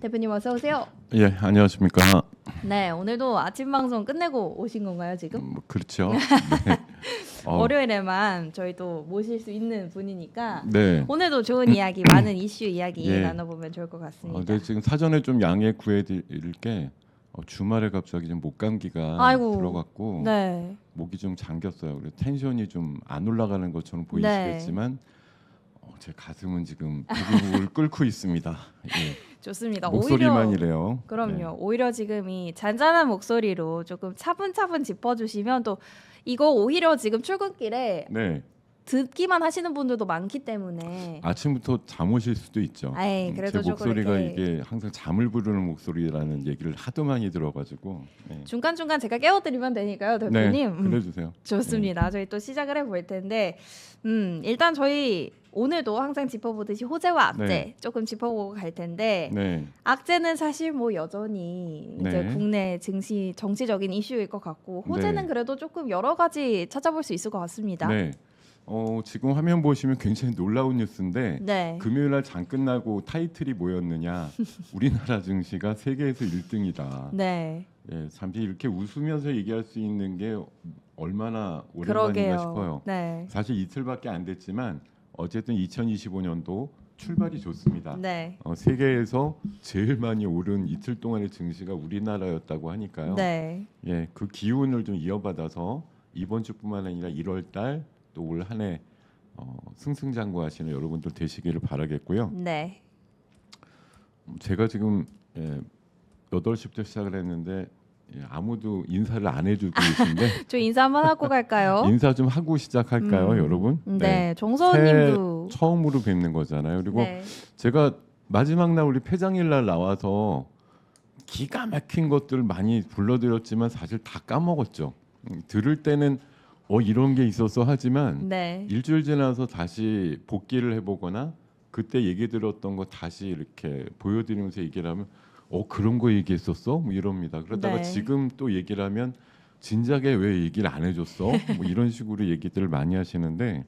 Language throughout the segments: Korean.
대표님 어서 오세요. 예, 안녕하십니까. 네, 오늘도 아침 방송 끝내고 오신 건가요, 지금? 그렇죠. 네. 월요일에만 저희 또 모실 수 있는 분이니까 네. 오늘도 좋은 이야기, 많은 이슈 이야기 예. 나눠보면 좋을 것 같습니다. 네, 지금 사전에 좀 양해 구해드릴 게 주말에 갑자기 좀 목감기가 아이고. 들어갔고 네, 목이 좀 잠겼어요. 그래서 텐션이 좀 안 올라가는 것처럼 보이시겠지만 제 가슴은 지금 부글부글 끓고 있습니다. 예. 좋습니다. 목소리만 오히려 이래요. 그럼요. 네. 오히려 지금 이 잔잔한 목소리로 조금 차분차분 짚어주시면 또 이거 오히려 지금 출근길에 네. 듣기만 하시는 분들도 많기 때문에 아침부터 잠 오실 수도 있죠. 아이, 그래도 제 조금 목소리가 이렇게 이게 항상 잠을 부르는 목소리라는 얘기를 하도 많이 들어가지고. 네. 중간중간 제가 깨워드리면 되니까요, 네, 대표님. 그래주세요. 좋습니다. 저희 또 시작을 해볼 텐데 일단 저희 오늘도 항상 짚어보듯이 호재와 악재 네. 조금 짚어보고 갈 텐데 네. 악재는 사실 뭐 여전히 이제 네. 국내 증시 정치적인 이슈일 것 같고 호재는 네. 그래도 조금 여러 가지 찾아볼 수 있을 것 같습니다. 네. 지금 화면 보시면 굉장히 놀라운 뉴스인데 네. 금요일 날 장 끝나고 타이틀이 뭐였느냐? 우리나라 증시가 세계에서 1등이다. 네. 예, 잠시 이렇게 웃으면서 얘기할 수 있는 게 얼마나 오랜만인가 그러게요. 싶어요. 네. 사실 이틀밖에 안 됐지만 어쨌든 2025년도 출발이 좋습니다. 네. 세계에서 제일 많이 오른 이틀 동안의 증시가 우리나라였다고 하니까요. 네. 예, 그 기운을 좀 이어받아서 이번 주뿐만 아니라 1월 달 또 올 한 해 승승장구하시는 여러분들 되시기를 바라겠고요. 네. 제가 지금 8시부터 시작을 했는데 아무도 인사를 안 해주고 계신데 저 인사 한번 하고 갈까요? 인사 좀 하고 시작할까요, 여러분? 네. 정서원님도 처음으로 뵙는 거잖아요. 그리고 네. 제가 마지막 날 우리 폐장일 날 나와서 기가 막힌 것들 많이 불러드렸지만 사실 다 까먹었죠. 들을 때는 이런 게 있었어 하지만 네. 일주일 지나서 다시 복기를 해보거나 그때 얘기 들었던 거 다시 이렇게 보여드리면서 얘기를 하면 그런 거 얘기했었어? 뭐 이럽니다. 그러다가 네. 지금 또 얘기를 하면 진작에 왜 얘기를 안 해줬어? 뭐 이런 식으로 얘기들을 많이 하시는데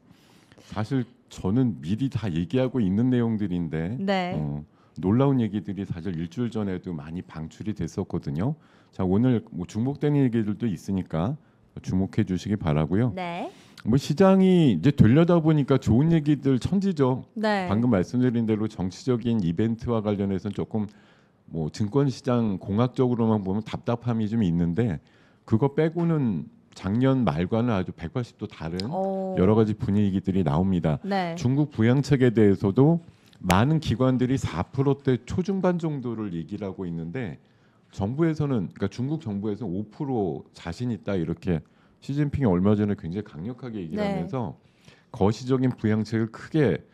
사실 저는 미리 다 얘기하고 있는 내용들인데 네. 놀라운 얘기들이 사실 일주일 전에도 많이 방출이 됐었거든요. 자, 오늘 뭐 중복되는 얘기들도 있으니까 주목해 주시기 바라고요. 네. 뭐 시장이 이제 되려다 보니까 좋은 얘기들 천지죠. 네. 방금 말씀드린 대로 정치적인 이벤트와 관련해서는 조금 뭐 증권 시장 공학적으로만 보면 답답함이 좀 있는데 그거 빼고는 작년 말과는 아주 180도 다른 여러 가지 분위기들이 나옵니다. 네. 중국 부양책에 대해서도 많은 기관들이 4%대 초중반 정도를 얘기를 하고 있는데 정부에서는 그러니까 중국 정부에서는 5% 자신 있다 이렇게 시진핑이 얼마 전에 굉장히 강력하게 얘기를 네. 하면서 거시적인 부양책을 크게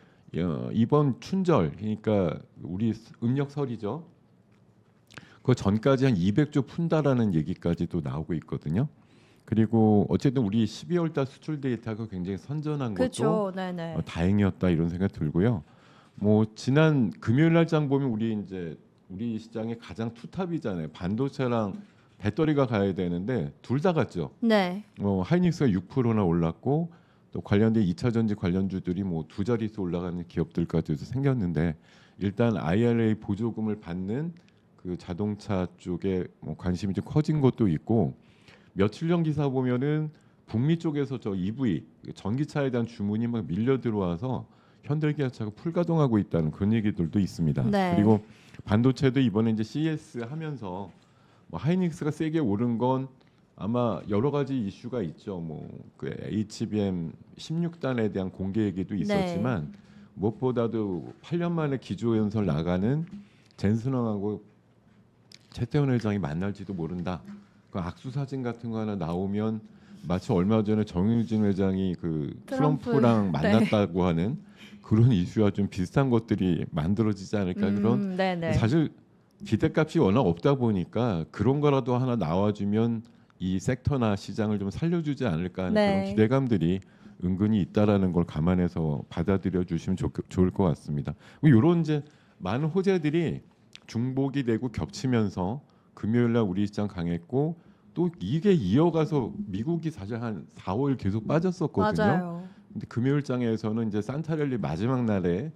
이번 춘절 그러니까 우리 음력설이죠. 그 전까지 한 200조 푼다라는 얘기까지도 나오고 있거든요. 그리고 어쨌든 우리 12월 달 수출 데이터가 굉장히 선전한 그렇죠. 것도 네네. 다행이었다 이런 생각 들고요. 뭐 지난 금요일 날 장 보면 우리 시장의 가장 투탑이잖아요. 반도체랑 배터리가 가야 되는데 둘 다 갔죠. 네. 하이닉스가 6%나 올랐고 또 관련된 2차 전지 관련주들이 뭐 두 자릿수 올라가는 기업들까지도 생겼는데 일단 IRA 보조금을 받는 그 자동차 쪽에 뭐 관심이 좀 커진 것도 있고 며칠 전 기사 보면은 북미 쪽에서 저 EV 전기차에 대한 주문이 막 밀려 들어와서 현대기아차가 풀가동하고 있다는 그런 얘기들도 있습니다. 네. 그리고 반도체도 이번에 이제 CES 하면서 뭐 하이닉스가 세게 오른 건 아마 여러 가지 이슈가 있죠. 그 HBM 16단에 대한 공개 얘기도 있었지만 무엇보다도 8년 만에 기조연설 나가는 젠슨왕하고 최태원 회장이 만날지도 모른다. 그 악수 사진 같은 거 하나 나오면 마치 얼마 전에 정유진 회장이 그 트럼프랑 만났다고 하는 그런 이슈와 좀 비슷한 것들이 만들어지지 않을까 그런 네네. 사실 기대값이 워낙 없다 보니까 그런 거라도 하나 나와주면 이 섹터나 시장을 좀 살려주지 않을까 하는 네. 그런 기대감들이 은근히 있다라는 걸 감안해서 받아들여 주시면 좋을 것 같습니다. 이런 이제 많은 호재들이 중복이 되고 겹치면서 금요일날 우리 시장 강했고 또 이게 이어가서 미국이 사실 한 4월 계속 빠졌었거든요. 맞아요. 근데 금요일장에서는 이제 산타랠리 마지막 날에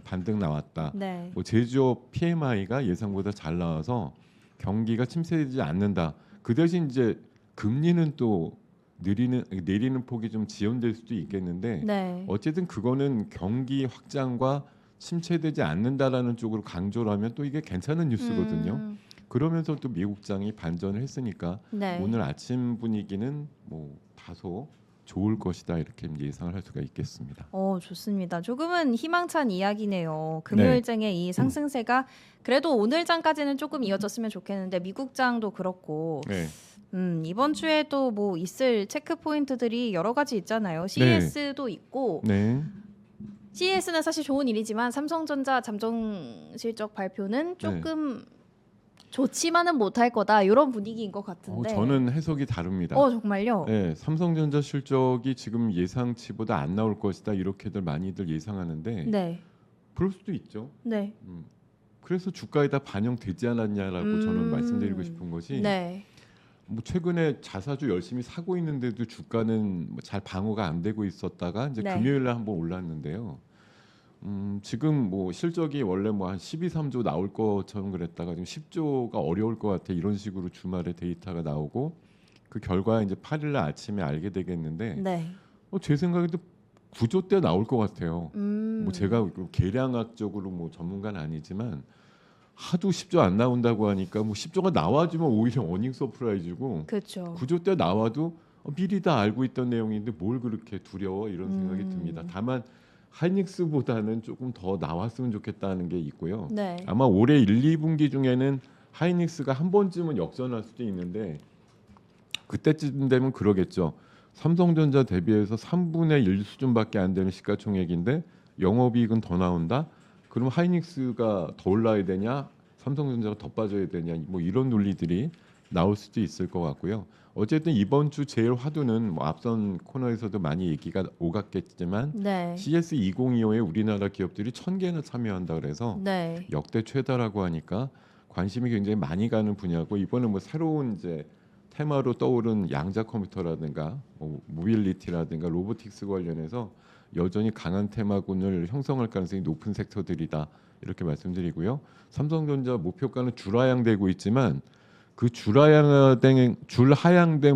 반등 나왔다. 네. 뭐 제조업 PMI가 예상보다 잘 나와서 경기가 침체되지 않는다. 그 대신 이제 금리는 또 내리는 폭이 좀 지연될 수도 있겠는데 네. 어쨌든 그거는 경기 확장과 침체되지 않는다라는 쪽으로 강조를 하면 또 이게 괜찮은 뉴스거든요. 그러면서 또 미국장이 반전을 했으니까 네. 오늘 아침 분위기는 뭐 다소 좋을 것이다 이렇게 예상을 할 수가 있겠습니다. 좋습니다. 조금은 희망찬 이야기네요. 금요일장의 이 상승세가 그래도 오늘장까지는 조금 이어졌으면 좋겠는데 미국장도 그렇고 네. 이번 주에 또 뭐 있을 체크 포인트들이 여러 가지 있잖아요. CES도 있고 네. CES는 사실 좋은 일이지만 삼성전자 잠정 실적 발표는 조금 좋지만은 못할 거다 이런 분위기인 것 같은데. 저는 해석이 다릅니다. 정말요? 네, 삼성전자 실적이 지금 예상치보다 안 나올 것이다 이렇게들 많이들 예상하는데 네. 그럴 수도 있죠. 네. 그래서 주가에다 반영되지 않았냐라고 저는 말씀드리고 싶은 것이 네. 뭐 최근에 자사주 열심히 사고 있는데도 주가는 뭐잘 방어가 안 되고 있었다가 이제 네. 금요일날 한번 올랐는데요. 지금 뭐 실적이 원래 뭐 한 12~13조 나올 것처럼 그랬다가 지금 10조가 어려울 것 같아 이런 식으로 주말에 데이터가 나오고 그 결과 이제 8일날 아침에 알게 되겠는데 네. 제 생각에도 9조 대 나올 것 같아요. 뭐 제가 계량학적으로 뭐 전문가는 아니지만 하도 10조 안 나온다고 하니까 뭐 10조가 나와주면 오히려 어닝 서프라이즈고 그렇죠. 9조 대 나와도 미리 다 알고 있던 내용인데 뭘 그렇게 두려워 이런 생각이 듭니다. 다만 하이닉스보다는 조금 더 나왔으면 좋겠다는 게 있고요. 네. 아마 올해 1, 2분기 중에는 하이닉스가 한 번쯤은 역전할 수도 있는데 그때쯤 되면 그러겠죠. 삼성전자 대비해서 3분의 1 수준밖에 안 되는 시가총액인데 영업이익은 더 나온다. 그럼 하이닉스가 더 올라야 되냐, 삼성전자가 더 빠져야 되냐, 뭐 이런 논리들이 나올 수도 있을 것 같고요. 어쨌든 이번 주 제일 화두는 뭐 앞선 코너에서도 많이 얘기가 오갔겠지만 네. CS2025에 우리나라 기업들이 1,000개나 참여한다 그래서 네. 역대 최다라고 하니까 관심이 굉장히 많이 가는 분야고 이번에 뭐 새로운 이제 테마로 떠오른 양자 컴퓨터라든가 뭐 모빌리티라든가 로보틱스 관련해서 여전히 강한 테마군을 형성할 가능성이 높은 섹터들이다 이렇게 말씀드리고요. 삼성전자 목표가는 줄하향되고 있지만 그 줄하향된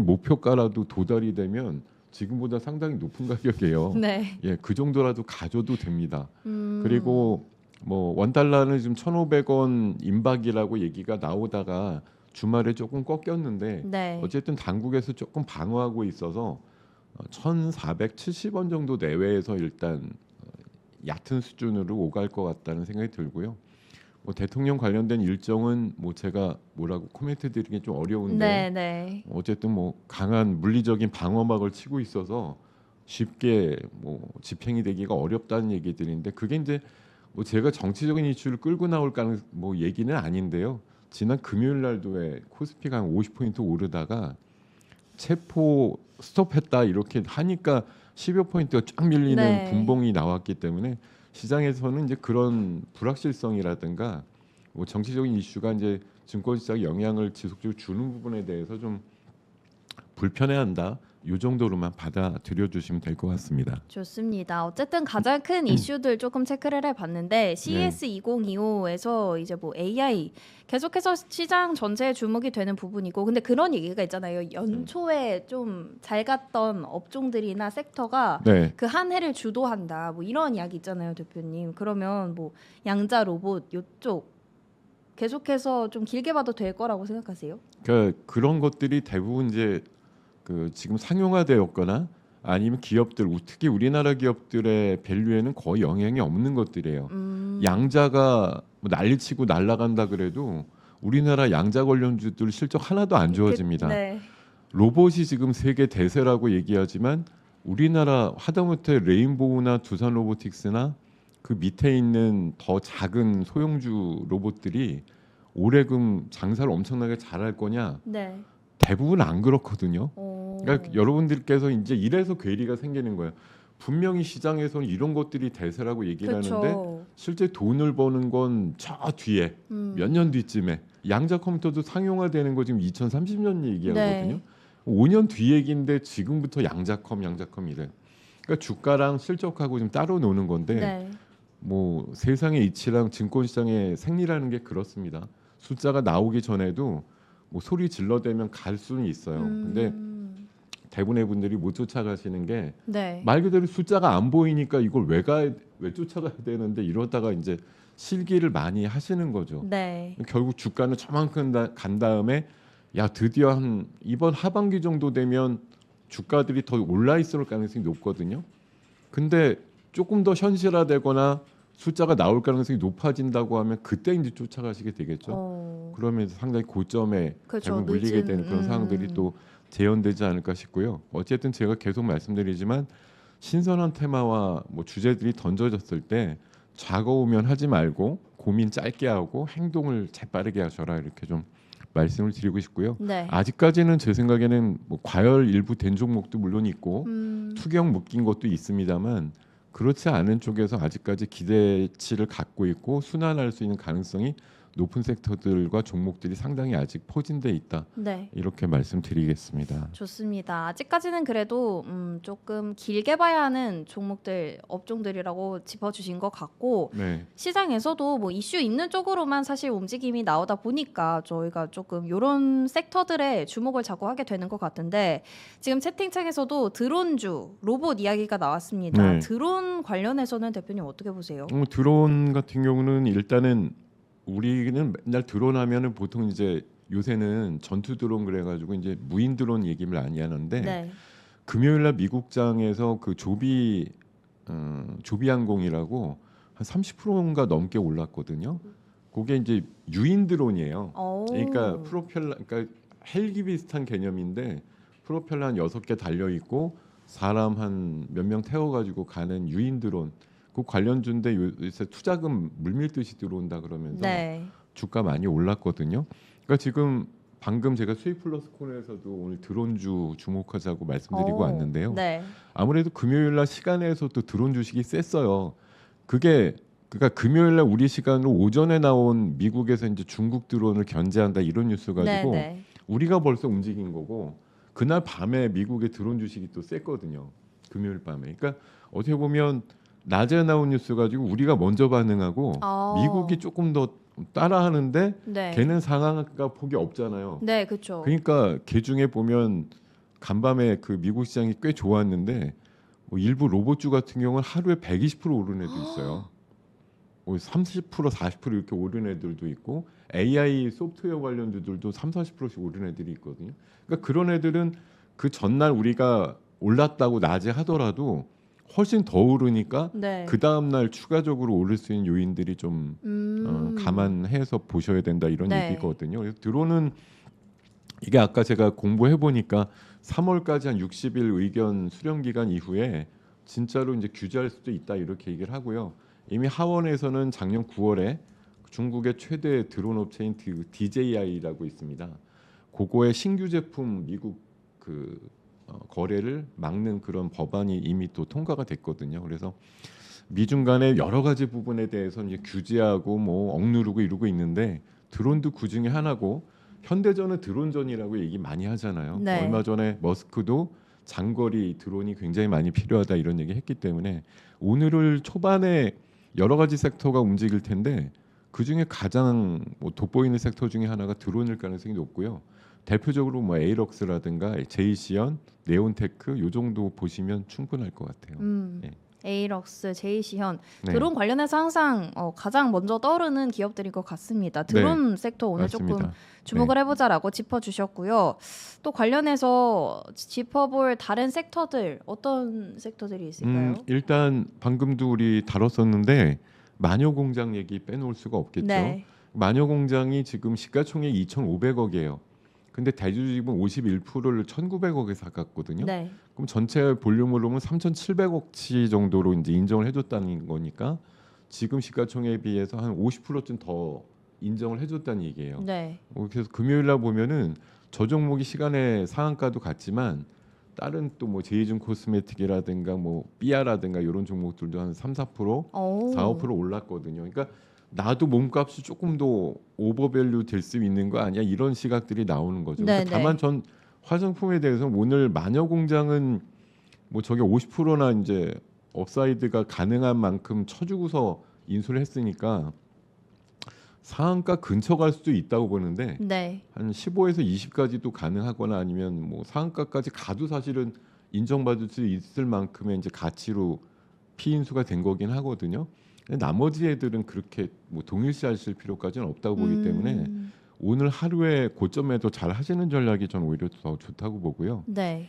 목표가라도 도달이 되면 지금보다 상당히 높은 가격이에요. 네. 예, 그 정도라도 가져도 됩니다. 그리고 뭐 원달러는 지금 1,500원 임박이라고 얘기가 나오다가 주말에 조금 꺾였는데 네. 어쨌든 당국에서 조금 방어하고 있어서 1,470원 정도 내외에서 일단 얕은 수준으로 오갈 것 같다는 생각이 들고요. 뭐 대통령 관련된 일정은 뭐 제가 뭐라고 코멘트 드리기 좀 어려운데 네. 어쨌든 뭐 강한 물리적인 방어막을 치고 있어서 쉽게 뭐 집행이 되기가 어렵다는 얘기들인데 그게 이제 뭐 제가 정치적인 이슈를 끌고 나올 가능 뭐 얘기는 아닌데요. 지난 금요일 날도 왜 코스피가 한 50포인트 오르다가 체포 스톱했다 이렇게 하니까 10여 포인트가 쫙 밀리는 네. 분봉이 나왔기 때문에 시장에서는 이제 그런 불확실성이라든가 뭐 정치적인 이슈가 이제 증권 시장에 영향을 지속적으로 주는 부분에 대해서 좀 불편해한다. 이 정도로만 받아들여 주시면 될 것 같습니다. 좋습니다. 어쨌든 가장 큰 이슈들 조금 체크를 해봤는데 CS2025에서 이제 뭐 AI 계속해서 시장 전체에 주목이 되는 부분이고 근데 그런 얘기가 있잖아요. 연초에 좀 잘 갔던 업종들이나 섹터가 네. 그 한 해를 주도한다. 뭐 이런 이야기 있잖아요, 대표님. 그러면 뭐 양자 로봇 요쪽 계속해서 좀 길게 봐도 될 거라고 생각하세요? 그러니까 그런 것들이 대부분 이제 그 지금 상용화되었거나 아니면 기업들 특히 우리나라 기업들의 밸류에는 거의 영향이 없는 것들이에요. 양자가 뭐 난리치고 날아간다 그래도 우리나라 양자 관련주들 실적 하나도 안 좋아집니다. 네. 로봇이 지금 세계 대세라고 얘기하지만 우리나라 하다못해 레인보우나 두산 로보틱스나 그 밑에 있는 더 작은 소형주 로봇들이 올해금 장사를 엄청나게 잘할 거냐? 네. 대부분 안 그렇거든요. 그러니까 여러분들께서 이제 이래서 괴리가 생기는 거예요. 분명히 시장에서는 이런 것들이 대세라고 얘기를 하는데 그쵸. 실제 돈을 버는 건 저 뒤에 몇 년 뒤쯤에 양자 컴퓨터도 상용화되는 거 지금 2030년 얘기하거든요. 네. 5년 뒤 얘기인데 지금부터 양자컴 이래. 그러니까 주가랑 실적하고 좀 따로 노는 건데 네. 뭐 세상의 이치랑 증권시장의 생리라는 게 그렇습니다. 숫자가 나오기 전에도 뭐 소리 질러대면 갈 수는 있어요. 근데 대부분의 분들이 못 쫓아가시는 게 네. 말 그대로 숫자가 안 보이니까 이걸 왜 쫓아가야 되는데 이러다가 이제 실기를 많이 하시는 거죠. 네. 결국 주가는 저만큼 간 다음에 야 드디어 한 이번 하반기 정도 되면 주가들이 더 올라 있을 가능성이 높거든요. 근데 조금 더 현실화되거나 숫자가 나올 가능성이 높아진다고 하면 그때 이제 쫓아가시게 되겠죠. 그러면서 상당히 고점에 그렇죠. 결국 물리게 늦은, 되는 그런 상황들이 또 재현되지 않을까 싶고요. 어쨌든 제가 계속 말씀드리지만 신선한 테마와 뭐 주제들이 던져졌을 때 좌거우면 하지 말고 고민 짧게 하고 행동을 재빠르게 하셔라 이렇게 좀 말씀을 드리고 싶고요. 네. 아직까지는 제 생각에는 뭐 과열 일부 된 종목도 물론 있고 투경 묶인 것도 있습니다만 그렇지 않은 쪽에서 아직까지 기대치를 갖고 있고 순환할 수 있는 가능성이 높은 섹터들과 종목들이 상당히 아직 포진돼 있다. 네. 이렇게 말씀드리겠습니다. 좋습니다. 아직까지는 그래도 조금 길게 봐야 하는 종목들, 업종들이라고 짚어주신 것 같고 네. 시장에서도 뭐 이슈 있는 쪽으로만 사실 움직임이 나오다 보니까 저희가 조금 이런 섹터들에 주목을 자꾸 하게 되는 것 같은데 지금 채팅창에서도 드론주, 로봇 이야기가 나왔습니다. 네. 드론 관련해서는 대표님 어떻게 보세요? 드론 같은 경우는 일단은 우리는 맨날 드론 하면은 보통 이제 요새는 전투 드론 그래가지고 이제 무인 드론 얘기를 많이 하는데 네. 금요일날 미국장에서 그 조비항공이라고 한 30%인가 넘게 올랐거든요. 그게 이제 유인 드론이에요. 그러니까 프로펠러, 그러니까 헬기 비슷한 개념인데 프로펠러 한 6개 달려 있고 사람 한 몇 명 태워가지고 가는 유인 드론. 그 관련주인데 요새 투자금 물밀듯이 들어온다 그러면서 네. 주가 많이 올랐거든요. 그러니까 지금 방금 제가 수익 플러스 코너에서도 오늘 드론주 주목하자고 말씀드리고 왔는데요. 네. 아무래도 금요일날 시간에서 또 드론 주식이 셌어요. 그게 그러니까 금요일날 우리 시간으로 오전에 나온 미국에서 이제 중국 드론을 견제한다 이런 뉴스 가지고 네. 우리가 벌써 움직인 거고 그날 밤에 미국의 드론 주식이 또 셌거든요. 금요일 밤에. 그러니까 어떻게 보면 낮에 나온 뉴스 가지고 우리가 먼저 반응하고 미국이 조금 더 따라하는데 네. 걔는 상한가 폭이 없잖아요. 네, 그렇죠. 그러니까 걔 중에 보면 간밤에 그 미국 시장이 꽤 좋았는데 뭐 일부 로봇주 같은 경우는 하루에 120% 오른 애도 있어요. 뭐 30% 40% 이렇게 오른 애들도 있고 AI 소프트웨어 관련주들도 30-40%씩 오른 애들이 있거든요. 그러니까 그런 애들은 그 전날 우리가 올랐다고 낮에 하더라도 훨씬 더 오르니까 네. 그 다음 날 추가적으로 오를 수 있는 요인들이 좀 감안해서 보셔야 된다 이런 네. 얘기거든요. 그래서 드론은 이게 아까 제가 공부해 보니까 3월까지 한 60일 의견 수렴 기간 이후에 진짜로 이제 규제할 수도 있다 이렇게 얘기를 하고요. 이미 하원에서는 작년 9월에 중국의 최대 드론 업체인 DJI라고 있습니다. 그거의 신규 제품 미국 거래를 막는 그런 법안이 이미 또 통과가 됐거든요. 그래서 미중 간의 여러 가지 부분에 대해서 이제 규제하고 뭐 억누르고 이러고 있는데 드론도 그 중에 하나고 현대전은 드론전이라고 얘기 많이 하잖아요. 네. 얼마 전에 머스크도 장거리 드론이 굉장히 많이 필요하다 이런 얘기 했기 때문에 오늘을 초반에 여러 가지 섹터가 움직일 텐데 그 중에 가장 뭐 돋보이는 섹터 중에 하나가 드론일 가능성이 높고요. 대표적으로 뭐 에이럭스라든가 제이시언, 네온테크 요 정도 보시면 충분할 것 같아요. 네. 에이럭스, 제이시현 네. 드론 관련해서 항상 가장 먼저 떠오르는 기업들인 것 같습니다. 드론 섹터 오늘 맞습니다. 조금 주목을 해보자라고 짚어주셨고요. 또 관련해서 짚어볼 다른 섹터들 어떤 섹터들이 있을까요? 일단 방금도 우리 다뤘었는데 마녀공장 얘기 빼놓을 수가 없겠죠. 네. 마녀공장이 지금 시가총액 2,500억이에요. 근데 대주주입은 51%를 1,900억에 사갔거든요. 네. 그럼 전체 볼륨으로 보면 3,700억치 정도로 이제 인정을 해줬다는 거니까 지금 시가총액에 비해서 한 50%쯤 더 인정을 해줬다는 얘기예요. 네. 그래서 금요일날 보면은 저 종목이 시간에 상한가도 갔지만 다른 또 뭐 제이준 코스메틱이라든가 뭐 삐아라든가 이런 종목들도 한 3-4% 4-5% 올랐거든요. 그러니까 나도 몸값이 조금 더 오버밸류 될 수 있는 거 아니야? 이런 시각들이 나오는 거죠. 그러니까 다만 전 화장품에 대해서 오늘 마녀공장은 뭐 저게 50%나 이제 업사이드가 가능한 만큼 쳐주고서 인수를 했으니까 상한가 근처 갈 수도 있다고 보는데 네. 한 15에서 20까지도 가능하거나 아니면 뭐 상한가까지 가도 사실은 인정받을 수 있을 만큼의 이제 가치로 피인수가 된 거긴 하거든요. 근데 나머지 애들은 그렇게 뭐 동일시하실 필요까지는 없다고 보기 때문에 오늘 하루에 고점에도 잘 하시는 전략이 전 오히려 더 좋다고 보고요. 네.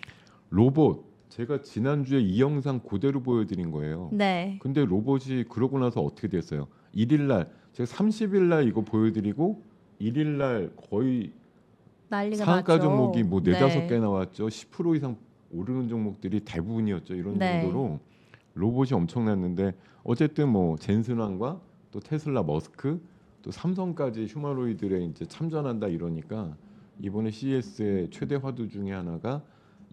로봇 제가 지난주에 이 영상 그대로 보여드린 거예요. 네. 근데 로봇이 그러고 나서 어떻게 됐어요? 1일 날 제가 30일 날 이거 보여드리고 1일 날 거의 난리가 상한가 났죠. 종목이 뭐 네다섯 네. 개 나왔죠. 10% 이상 오르는 종목들이 대부분이었죠. 이런 네. 정도로 로봇이 엄청났는데 어쨌든 뭐 젠슨왕과 또 테슬라 머스크 또 삼성까지 휴머노이드에 이제 참전한다 이러니까 이번에 CES의 최대 화두 중에 하나가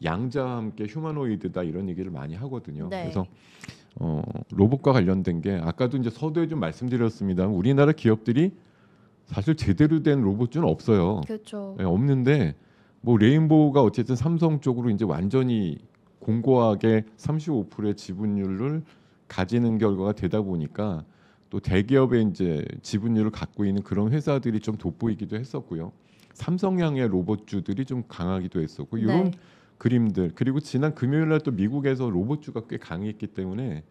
양자와 함께 휴머노이드다 이런 얘기를 많이 하거든요. 네. 그래서 로봇과 관련된 게 아까도 이제 서두에 좀 말씀드렸습니다. 우리나라 기업들이 사실 제대로 된 로봇은 없어요. 그렇죠. 네, 없는데 뭐 레인보우가 어쨌든 삼성 쪽으로 이제 완전히 공고하게 35%의 지분율을 가지는 결과가 되다 보니까 또 대기업의 이제 지분율을 갖고 있는 그런 회사들이 좀 돋보이기도 했었고요. 삼성향의 로봇주들이 좀 강하기도 했었고 이런 네. 그림들 그리고 지난 금요일 날 또 미국에서 로봇주가 꽤 강했기 때문에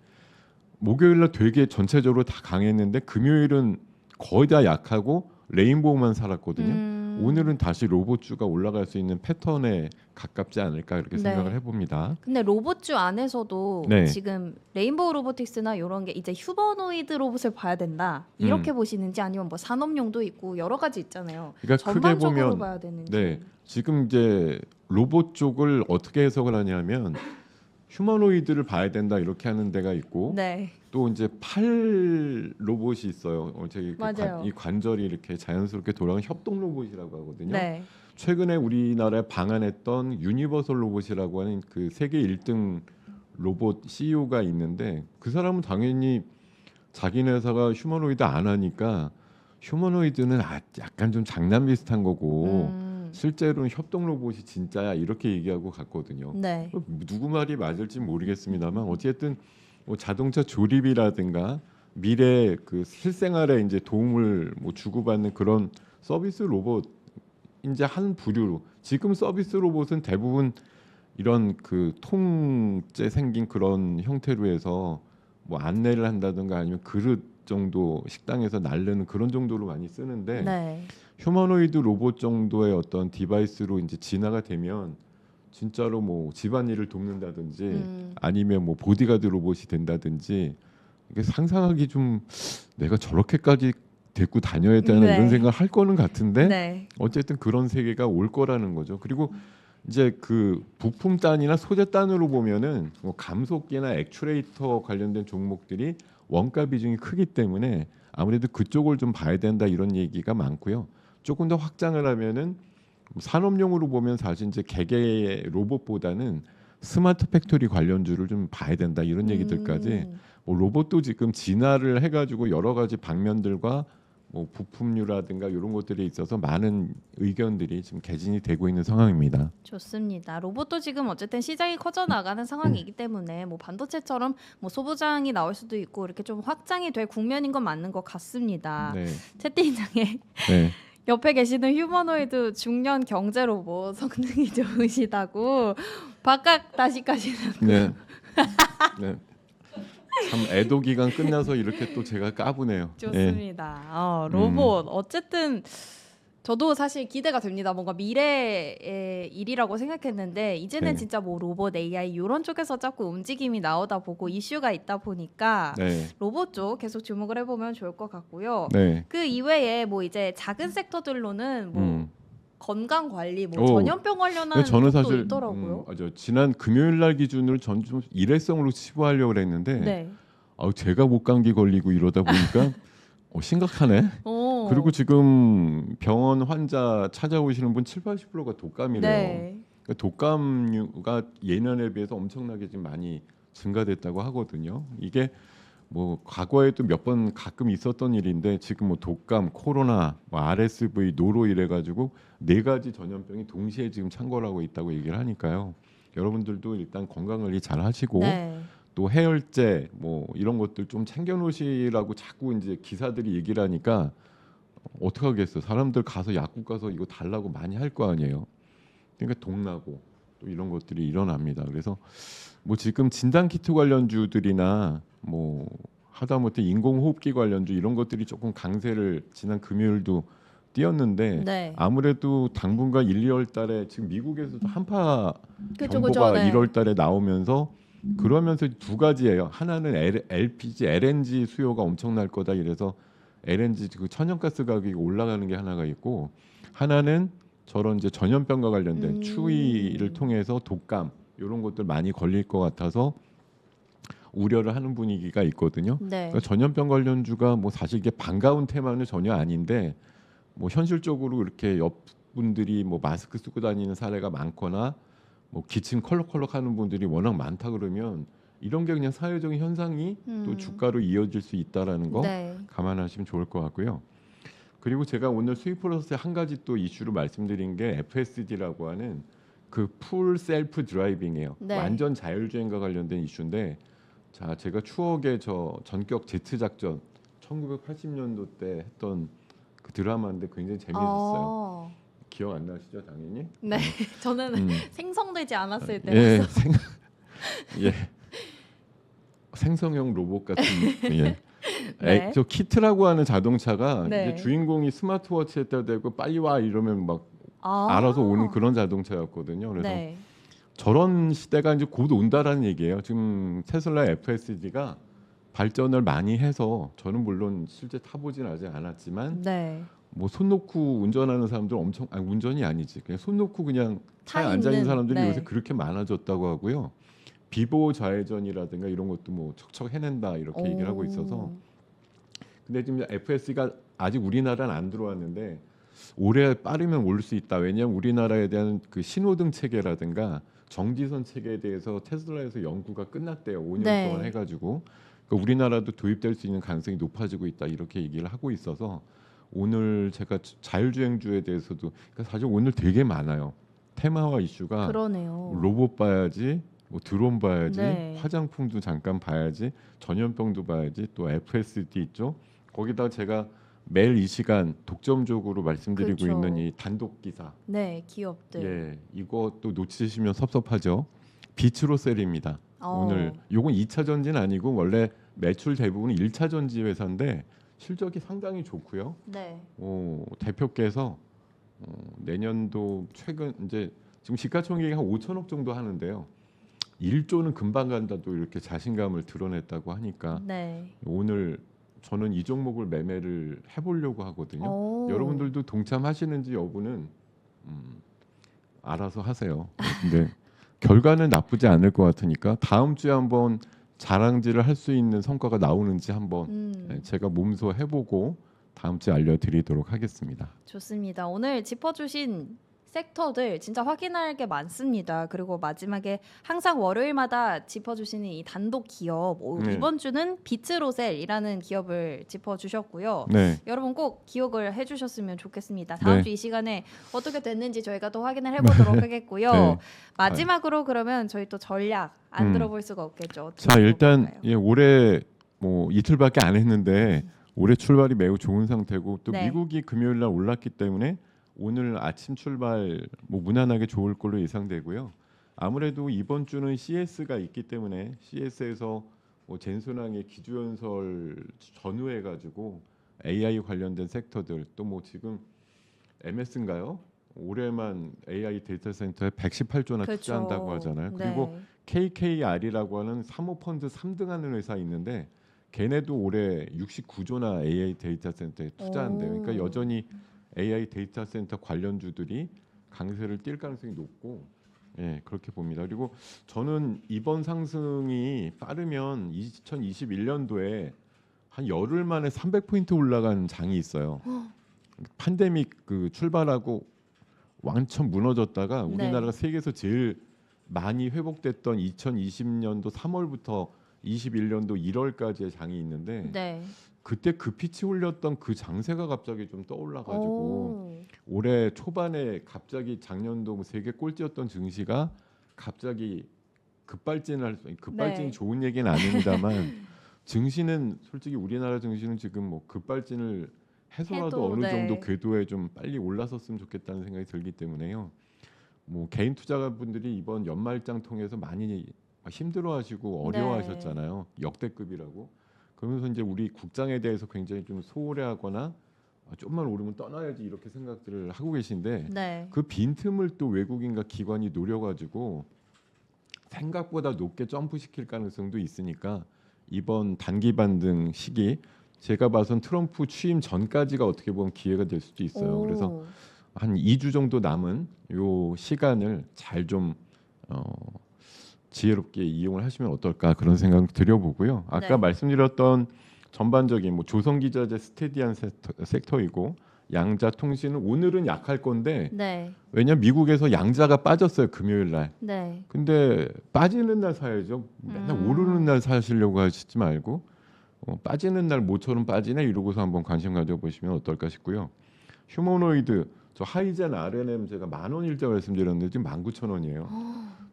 목요일 날 되게 전체적으로 다 강했는데 금요일은 거의 다 약하고 레인보우만 살았거든요. 오늘은 다시 로봇주가 올라갈 수 있는 패턴에 가깝지 않을까 이렇게 네. 생각을 해봅니다. 근데 로봇주 안에서도 네. 지금 레인보우 로보틱스나 이런 게 이제 휴머노이드 로봇을 봐야 된다 이렇게 보시는지 아니면 뭐 산업용도 있고 여러 가지 있잖아요. 그러니까 크게 전반적으로 보면 봐야 되는지. 네 지금 이제 로봇 쪽을 어떻게 해석을 하냐면 휴머노이드를 봐야 된다 이렇게 하는 데가 있고 네. 또 이제 팔 로봇이 있어요. 저기 맞아요. 이 관절이 이렇게 자연스럽게 돌아가는 협동 로봇이라고 하거든요. 네. 최근에 우리나라에 방한했던 유니버설 로봇이라고 하는 그 세계 1등 로봇 CEO가 있는데 그 사람은 당연히 자기네 회사가 휴머노이드 안 하니까 휴머노이드는 약간 좀 장난 비슷한 거고 실제로는 협동 로봇이 진짜야 이렇게 얘기하고 갔거든요. 네. 누구 말이 맞을지 모르겠습니다만 어쨌든 뭐 자동차 조립이라든가 미래 그 실생활에 이제 도움을 뭐 주고받는 그런 서비스 로봇 이제 한 부류로 지금 서비스 로봇은 대부분 이런 그 통째 생긴 그런 형태로 해서 뭐 안내를 한다든가 아니면 그릇 정도 식당에서 날르는 그런 정도로 많이 쓰는데 네. 휴머노이드 로봇 정도의 어떤 디바이스로 이제 진화가 되면 진짜로 뭐 집안일을 돕는다든지 아니면 뭐 보디가드 로봇이 된다든지 이게 상상하기 좀 내가 저렇게까지 데리고 다녀야 되나 네. 이런 생각을 할 거는 같은데 네. 어쨌든 그런 세계가 올 거라는 거죠. 그리고 이제 그 부품 단이나 소재 단으로 보면은 뭐 감속기나 액추레이터 관련된 종목들이 원가 비중이 크기 때문에 아무래도 그쪽을 좀 봐야 된다 이런 얘기가 많고요. 조금 더 확장을 하면은 산업용으로 보면 사실 이제 개개의 로봇보다는 스마트 팩토리 관련주를 좀 봐야 된다 이런 얘기들까지 뭐 로봇도 지금 진화를 해가지고 여러 가지 방면들과 뭐 부품류라든가 이런 것들에 있어서 많은 의견들이 지금 개진이 되고 있는 상황입니다. 좋습니다. 로봇도 지금 어쨌든 시장이 커져 나가는 상황이기 때문에 뭐 반도체처럼 뭐 소부장이 나올 수도 있고 이렇게 좀 확장이 될 국면인 건 맞는 것 같습니다. 네. 채팅창에 네. 옆에 계시는 휴머노이드 중년 경제 로봇 성능이 좋으시다고 바깥 다시까지는 네. 네. 참 애도 기간 끝나서 이렇게 또 제가 까부네요. 예. 좋습니다. 로봇 어쨌든 저도 사실 기대가 됩니다. 뭔가 미래의 일이라고 생각했는데 이제는 네. 진짜 뭐 로봇, AI 이런 쪽에서 자꾸 움직임이 나오다 보고 이슈가 있다 보니까 네. 로봇 쪽 계속 주목을 해보면 좋을 것 같고요. 네. 그 이외에 뭐 이제 작은 섹터들로는 뭐 건강 관리, 뭐 오. 전염병 관련한 저는 쪽도 사실 있더라고요. 지난 금요일 날 기준으로 전 좀 일회성으로 치부하려고 했는데 네. 제가 목감기 걸리고 이러다 보니까 심각하네. 오. 그리고 지금 병원 환자 찾아오시는 분 70~80%가 독감이래요. 네. 그러니까 독감류가 예년에 비해서 엄청나게 지금 많이 증가됐다고 하거든요. 이게 뭐 과거에도 몇 번 가끔 있었던 일인데 지금 뭐 독감, 코로나, 뭐 RSV, 노로 이래가지고 4가지 전염병이 동시에 지금 창궐하고 있다고 얘기를 하니까요. 여러분들도 일단 건강 관리 잘 하시고 네. 또 또 해열제 뭐 이런 것들 좀 챙겨 놓으시라고 자꾸 이제 기사들이 얘기를 하니까 어떻게 하겠어요. 사람들 가서 약국 가서 이거 달라고 많이 할 거 아니에요. 그러니까 동나고 또 이런 것들이 일어납니다. 그래서 뭐 지금 진단 키트 관련주들이나 뭐 하다못해 인공호흡기 관련주 이런 것들이 조금 강세를 지난 금요일도 띄었는데 네. 아무래도 당분간 1, 2월 달에 지금 미국에서도 한파 그죠, 경보가 네. 1월 달에 나오면서 그러면서 두 가지예요. 하나는 LPG, LNG 수요가 엄청날 거다 이래서 LNG 그 천연가스 가격이 올라가는 게 하나가 있고 하나는 저런 이제 전염병과 관련된 추위를 통해서 독감 이런 것들 많이 걸릴 것 같아서 우려를 하는 분위기가 있거든요. 네. 그러니까 전염병 관련주가 뭐 사실 이게 반가운 테마는 전혀 아닌데 뭐 현실적으로 이렇게 옆분들이 뭐 마스크 쓰고 다니는 사례가 많거나 뭐 기침 컬럭컬럭 하는 분들이 워낙 많다 그러면 이런 게 그냥 사회적인 현상이 또 주가로 이어질 수 있다라는 거 네. 감안하시면 좋을 것 같고요. 그리고 제가 오늘 수익 플러스의 한 가지 또 이슈를 말씀드린 게 FSD라고 하는 그 풀 셀프 드라이빙이에요. 네. 완전 자율주행과 관련된 이슈인데 자 제가 추억의 저 전격 제트 작전 1980년도 때 했던 그 드라마인데 굉장히 재미있었어요. 기억 안 나시죠, 당연히? 네. 저는 음. 생성되지 않았을 때 예, 봐서. 예, 생성형 로봇 같은 예. 네. 저 키트라고 하는 자동차가 네. 이제 주인공이 스마트워치에다 대고 빨리 와 이러면 막 아. 알아서 오는 그런 자동차였거든요. 그래서 네. 저런 시대가 이제 곧 온다라는 얘기예요. 지금 테슬라 FSD가 발전을 많이 해서 저는 물론 실제 타보진 아직 않았지만 네. 뭐 손 놓고 운전하는 사람들 엄청 아니 운전이 아니지 그냥 손 놓고 그냥 차에 타 앉아 있는 있는, 사람들이 네. 요새 그렇게 많아졌다고 하고요. 비보 좌회전이라든가 이런 것도 뭐 척척 해낸다 이렇게 얘기를 하고 있어서 근데 지금 FS가 아직 우리나라는 안 들어왔는데 올해 빠르면 올 수 있다. 왜냐하면 우리나라에 대한 그 신호등 체계라든가 정지선 체계에 대해서 테슬라에서 연구가 끝났대요. 5년 네. 동안 해가지고 그러니까 우리나라도 도입될 수 있는 가능성이 높아지고 있다 이렇게 얘기를 하고 있어서 오늘 제가 자율주행주에 대해서도 그러니까 사실 오늘 되게 많아요. 테마와 이슈가 그러네요. 로봇 봐야지, 뭐 드론 봐야지, 네. 화장품도 잠깐 봐야지, 전염병도 봐야지, 또 FSD 있죠. 거기다 제가 매일 이 시간 독점적으로 말씀드리고 그쵸. 있는 이 단독 기사. 네, 기업들. 예, 이것도 놓치시면 섭섭하죠. 비츠로셀입니다. 오늘 요건 2차 전지는 아니고 원래 매출 대부분 1차 전지 회사인데 실적이 상당히 좋고요. 네. 대표께서 내년도 최근 이제 지금 시가총액이 한 5천억 정도 하는데요. 1조는 금방 간다도 이렇게 자신감을 드러냈다고 하니까 네. 오늘 저는 이 종목을 매매를 해보려고 하거든요. 여러분들도 동참하시는지 여부는 알아서 하세요. 근데 결과는 나쁘지 않을 것 같으니까 다음 주에 한번 자랑질을 할 수 있는 성과가 나오는지 한번 제가 몸소 해보고 다음 주에 알려드리도록 하겠습니다. 좋습니다. 오늘 짚어주신 섹터들 진짜 확인할 게 많습니다. 그리고 마지막에 항상 월요일마다 짚어주시는 이 단독 기업 네. 이번 주는 비츠로셀이라는 기업을 짚어주셨고요. 네, 여러분 꼭 기억을 해주셨으면 좋겠습니다. 다음 네. 주 이 시간에 어떻게 됐는지 저희가 또 확인을 해보도록 하겠고요. 네. 마지막으로 그러면 저희 또 전략 안 음. 들어볼 수가 없겠죠. 어떻게 자 일단 들어볼까요? 예, 올해 뭐 이틀밖에 안 했는데 올해 출발이 매우 좋은 상태고 또 네. 미국이 금요일 날 올랐기 때문에 오늘 아침 출발 뭐 무난하게 좋을 걸로 예상되고요. 아무래도 이번 주는 CS가 있기 때문에 CS에서 뭐 젠순항의 기주연설 전후해 가지고 AI 관련된 섹터들 또 뭐 지금 MS인가요? 올해만 AI 데이터 센터에 118조나 그렇죠. 투자한다고 하잖아요. 그리고 KKR이라고 하는 사모펀드 3등하는 회사 있는데 걔네도 올해 69조나 AI 데이터 센터에 투자한대요. 그러니까 여전히 AI 데이터 센터 관련주들이 강세를 띌 가능성이 높고 예, 그렇게 봅니다. 그리고 저는 이번 상승이 빠르면 2021년도에 한 열흘 만에 300포인트 올라간 장이 있어요. 팬데믹 그 출발하고 완전 무너졌다가 우리나라가 세계에서 제일 많이 회복됐던 2020년도 3월부터 21년도 1월까지의 장이 있는데 네. 그때 급히치 올렸던 그 장세가 갑자기 좀 떠올라가지고 올해 초반에 갑자기 작년도 뭐 세계 꼴찌였던 증시가 갑자기 급발진이 네. 좋은 얘기는 아닙니다만 증시는 솔직히 우리나라 증시는 지금 뭐 급발진을 해서라도 해도, 어느 네. 정도 궤도에 좀 빨리 올라섰으면 좋겠다는 생각이 들기 때문에요. 뭐 개인 투자자분들이 이번 연말장 통해서 많이 힘들어하시고 어려워하셨잖아요. 역대급이라고. 그러면서 이제 우리 국장에 대해서 굉장히 좀 소홀해하거나 좀만 오르면 떠나야지 이렇게 생각들을 하고 계신데 네. 그 빈틈을 또 외국인과 기관이 노려가지고 생각보다 높게 점프시킬 가능성도 있으니까 이번 단기 반등 시기 제가 봐선 트럼프 취임 전까지가 어떻게 보면 기회가 될 수도 있어요. 그래서 오. 한 2주 정도 남은 요 시간을 잘 좀 지혜롭게 이용을 하시면 어떨까 그런 생각 드려보고요. 아까 네. 말씀드렸던 전반적인 뭐 조선기자재 스테디한 섹터이고 양자 통신은 오늘은 약할 건데 네. 왜냐면 미국에서 양자가 빠졌어요 금요일 날. 네. 근데 빠지는 날 사야죠. 맨날 오르는 날 사시려고 하시지 말고 빠지는 날 모처럼 빠지네 이러고서 한번 관심 가져보시면 어떨까 싶고요. 휴머노이드 저 하이젠 RNM 제가 10,000원일 때 말씀드렸는데 지금 19,000원이에요.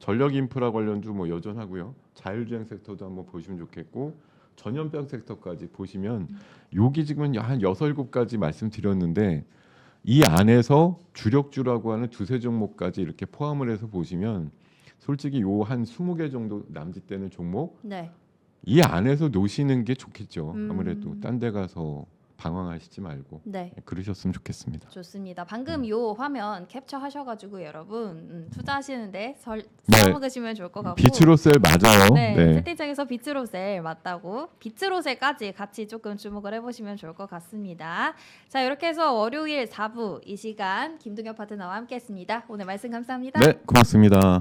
전력 인프라 관련주 뭐 여전하고요. 자율주행 섹터도 한번 보시면 좋겠고 전염병 섹터까지 보시면 여기 지금 한 6, 7가지 말씀드렸는데 이 안에서 주력주라고 하는 두세 종목까지 이렇게 포함을 해서 보시면 솔직히 요 한 20개 정도 남짓되는 종목 네. 이 안에서 놓으시는 게 좋겠죠. 아무래도 딴 데 가서 방황하시지 말고 네. 그러셨으면 좋겠습니다. 좋습니다. 방금 요 화면 캡처하셔가지고 여러분 투자하시는데 네. 써먹으시면 좋을 것 같고. 비츠로셀 맞아요. 네, 네. 채팅창에서 비츠로셀 맞다고 비츠로셀까지 같이 조금 주목을 해보시면 좋을 것 같습니다. 자, 이렇게 해서 월요일 4부 이 시간 김동엽 파트너와 함께했습니다. 오늘 말씀 감사합니다. 네, 고맙습니다.